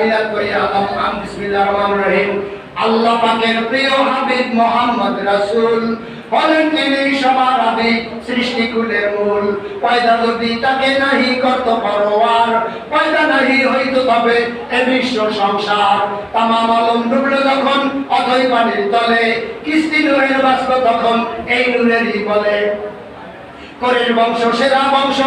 মিলাদ করিয়া আল্লাহ বিসমিল্লাহির রহমানির রহিম। আল্লাহ পাকের প্রিয় হাবিব মুহাম্মদ রাসূল হলেন তিনি সবার আদি সৃষ্টিকুলের মূল। পয়দা যদি তাকে নাহি করত পরওয়ার, পয়দা নাহি হইত তবে এ বিশ্ব সংসার। তামাম আলম ডুবল যখন অথই পানির তলে, কিস্তি নূরের বাষ্প তখন এই নূরেরই বলে। করের বংশ সেরা বংশ,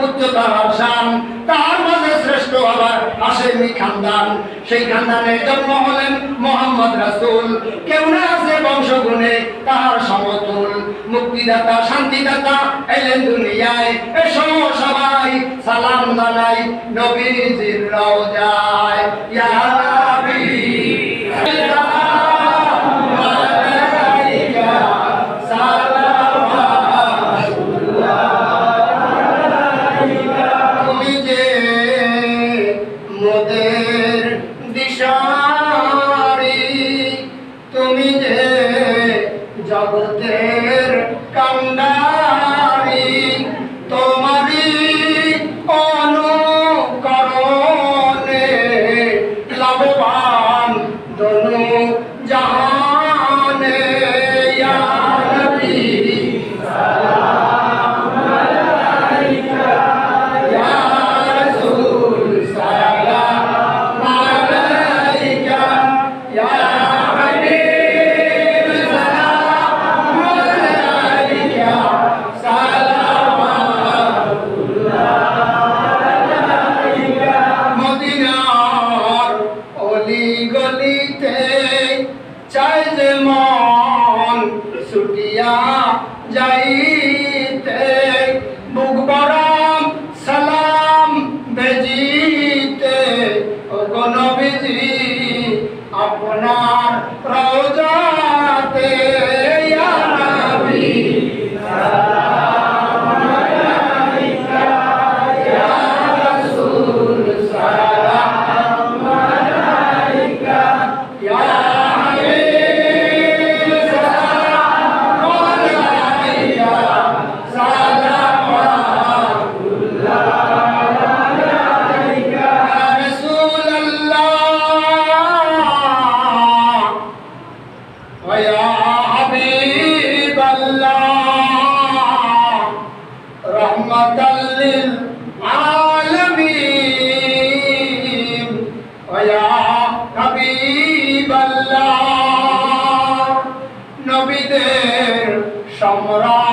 উচ্চতার শান, তার মাঝে শ্রেষ্ঠ আবার হাশেমি খানদান। সেই খানদানের জন্ম হলেন মুহাম্মদ রাসূল। কেউ না আছে বংশগুণে তার সমতুল। মুক্তিদাতা শান্তিদাতা এলেন দুনিয়ায়, এসো সবাই সালাম জানাই নবীজির রওজায়। ইয়া নবী মোদের দিশারি, তুমি যে জগতের কান্ডারি। তোমারি অনুকরণে লাভবান দনু জাহানে। ইয়া নবী সালাম আলাইকা, ইয়া রাসূল সালাম আলাইকা, ইয়া হাবিব সালাম আলাইকা, সালাওয়াতুল্লাহ আলাইকা। মদিনার অলি গলিতে চাই যে মন ছুটিয়া যাইতে, বুক বরম সালাম বেজিতে। ও গো নবীজি আপনার রওজাতে। ইয়া নবী সালাম আলাইকা, ইয়া রাসূল সালাম আলাইকা, ইয়া হাবিব সালাম আলাইকা, সালাওয়াতুল্লাহ আলাইকা। ইয়া রাসূলাল্লাহ ওয়া ইয়া হাবিবাল্লাহ, রাহমাতাল লিল আলামিন ওয়া ইয়া হাবিবাল্লাহ। নবীদের সম্রাট